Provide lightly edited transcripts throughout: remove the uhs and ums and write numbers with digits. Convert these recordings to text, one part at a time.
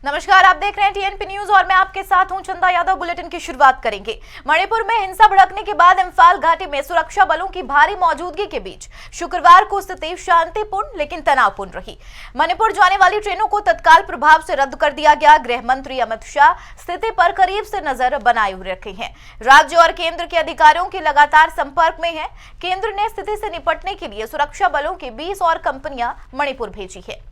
नमस्कार, आप देख रहे हैं टीएनपी न्यूज और मैं आपके साथ हूं चंदा यादव। बुलेटिन की शुरुआत करेंगे। मणिपुर में हिंसा भड़कने के बाद इम्फाल घाटी में सुरक्षा बलों की भारी मौजूदगी के बीच शुक्रवार को स्थिति शांतिपूर्ण लेकिन तनावपूर्ण रही। मणिपुर जाने वाली ट्रेनों को तत्काल प्रभाव से रद्द कर दिया गया। गृह मंत्री अमित शाह स्थिति पर करीब से नजर बनाए हुए रखे हैं। राज्य और केंद्र के अधिकारियों के लगातार संपर्क में है। केंद्र ने स्थिति से निपटने के लिए सुरक्षा बलों की 20 और कंपनियां मणिपुर भेजी है।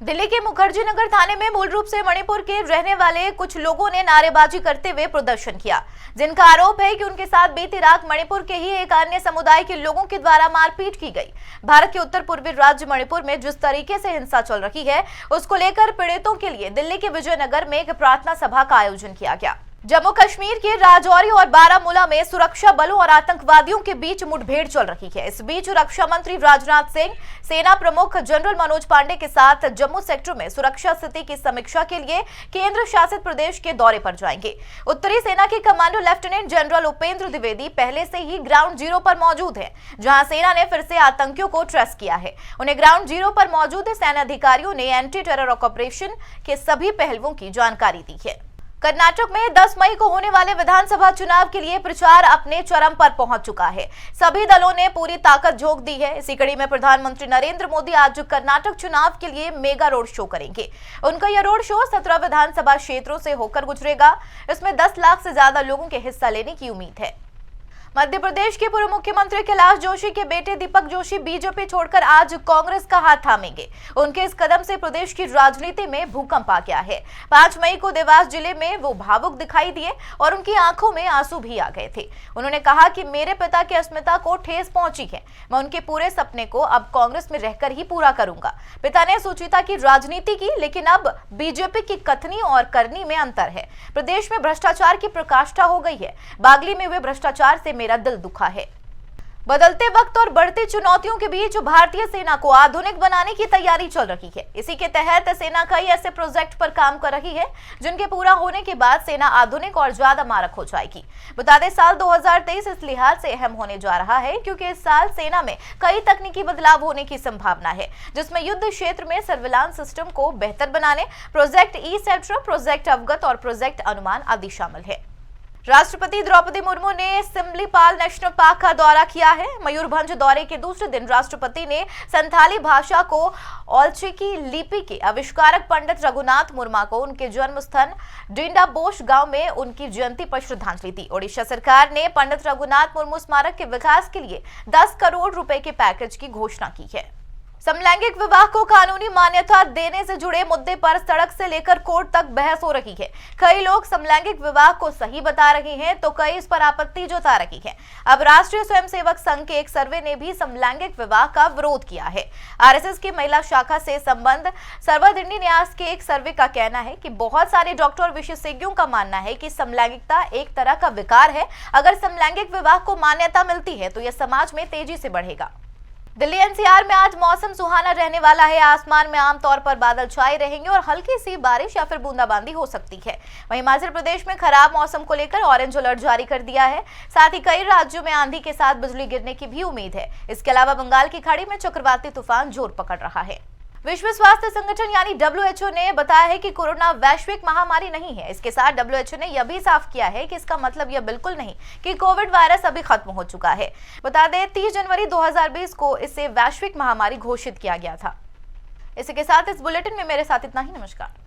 दिल्ली के मुखर्जी नगर थाने में मूल रूप से मणिपुर के रहने वाले कुछ लोगों ने नारेबाजी करते हुए प्रदर्शन किया, जिनका आरोप है कि उनके साथ बीती रात मणिपुर के ही एक अन्य समुदाय के लोगों के द्वारा मारपीट की गई। भारत के उत्तर पूर्वी राज्य मणिपुर में जिस तरीके से हिंसा चल रही है, उसको लेकर पीड़ितों के लिए दिल्ली के विजयनगर में एक प्रार्थना सभा का आयोजन किया गया। जम्मू कश्मीर के राजौरी और बारामूला में सुरक्षा बलों और आतंकवादियों के बीच मुठभेड़ चल रही है। इस बीच रक्षा मंत्री राजनाथ सिंह सेना प्रमुख जनरल मनोज पांडे के साथ जम्मू सेक्टर में सुरक्षा स्थिति की समीक्षा के लिए केंद्र शासित प्रदेश के दौरे पर जाएंगे। उत्तरी सेना के commando lieutenant general Upendra Dwivedi पहले से ही ग्राउंड जीरो पर मौजूद है, जहां सेना ने फिर से आतंकियों को ट्रेस किया है। उन्हें ग्राउंड जीरो पर मौजूद सेना अधिकारियों ने एंटी टेरर ऑपरेशन के सभी पहलुओं की जानकारी दी है। कर्नाटक में 10 मई को होने वाले विधानसभा चुनाव के लिए प्रचार अपने चरम पर पहुंच चुका है। सभी दलों ने पूरी ताकत झोंक दी है। इसी कड़ी में प्रधानमंत्री नरेंद्र मोदी आज कर्नाटक चुनाव के लिए मेगा रोड शो करेंगे। उनका यह रोड शो 17 विधानसभा क्षेत्रों से होकर गुजरेगा। इसमें 10 लाख से ज्यादा लोगों के हिस्सा लेने की उम्मीद है। मध्य प्रदेश के पूर्व मुख्यमंत्री कैलाश जोशी के बेटे दीपक जोशी बीजेपी छोड़कर आज कांग्रेस का हाथ थामेंगे। उनके इस कदम से प्रदेश की राजनीति में भूकंप आ गया है। 5 मई को देवास जिले में वो भावुक दिखाई दिए और उनकी आंखों में आंसू भी आ गए थे। उन्होंने कहा कि मेरे पिता की अस्मिता को ठेस पहुंची है। मैं उनके पूरे सपने को अब कांग्रेस में रहकर ही पूरा करूंगा। पिता ने सुचिता की राजनीति की, लेकिन अब बीजेपी की कथनी और करनी में अंतर है। प्रदेश में भ्रष्टाचार की प्रकाष्ठा हो गई है। बागली में हुए भ्रष्टाचार से मेरा दिल दुखा है। बदलते वक्त और बढ़ती चुनौतियों के बीच भारतीय सेना को आधुनिक बनाने की तैयारी चल रही है। इसी के तहत सेना कई ऐसे प्रोजेक्ट पर काम कर रही है, जिनके पूरा होने के बाद सेना आधुनिक और ज्यादा मारक हो जाएगी। बता दें, साल 2023 इस लिहाज से अहम होने जा रहा है क्योंकि इस साल सेना में कई तकनीकी बदलाव होने की संभावना है, जिसमें युद्ध क्षेत्र में सर्विलांस सिस्टम को बेहतर बनाने प्रोजेक्ट ई-सेट्रा, प्रोजेक्ट अवगत और प्रोजेक्ट अनुमान आदि शामिल है। राष्ट्रपति द्रौपदी मुर्मू ने सिमलीपाल नेशनल पार्क का दौरा किया है। मयूरभंज दौरे के दूसरे दिन राष्ट्रपति ने संथाली भाषा को औलचिकी लिपि के आविष्कारक पंडित रघुनाथ मुर्मा को उनके जन्म स्थान डिंडाबोश गांव में उनकी जयंती पर श्रद्धांजलि दी। ओडिशा सरकार ने पंडित रघुनाथ मुर्मू स्मारक के विकास के लिए 10 करोड़ रुपए के पैकेज की घोषणा की है। समलैंगिक विवाह को कानूनी मान्यता देने से जुड़े मुद्दे पर सड़क से लेकर कोर्ट तक बहस हो रही है। कई लोग समलैंगिक विवाह को सही बता रहे हैं तो कई इस पर आपत्ति जता रही हैं। अब राष्ट्रीय स्वयंसेवक संघ के एक सर्वे ने भी समलैंगिक विवाह का विरोध किया है। आरएसएस की महिला शाखा से संबंध सर्वदंडी न्यास के एक सर्वे का कहना है कि बहुत सारे डॉक्टर और विशेषज्ञों का मानना है कि समलैंगिकता एक तरह का विकार है। अगर समलैंगिक विवाह को मान्यता मिलती है तो यह समाज में तेजी से बढ़ेगा। दिल्ली एनसीआर में आज मौसम सुहाना रहने वाला है। आसमान में आमतौर पर बादल छाए रहेंगे और हल्की सी बारिश या फिर बूंदाबांदी हो सकती है। वहीं हिमाचल प्रदेश में खराब मौसम को लेकर ऑरेंज अलर्ट जारी कर दिया है। साथ ही कई राज्यों में आंधी के साथ बिजली गिरने की भी उम्मीद है। इसके अलावा बंगाल की खाड़ी में चक्रवाती तूफान जोर पकड़ रहा है। विश्व स्वास्थ्य संगठन यानी WHO ने बताया है कि कोरोना वैश्विक महामारी नहीं है। इसके साथ WHO ने यह भी साफ किया है कि इसका मतलब यह बिल्कुल नहीं कि कोविड वायरस अभी खत्म हो चुका है। बता दें, 30 जनवरी 2020 को इसे वैश्विक महामारी घोषित किया गया था। इसी के साथ इस बुलेटिन में मेरे साथ इतना ही। नमस्कार।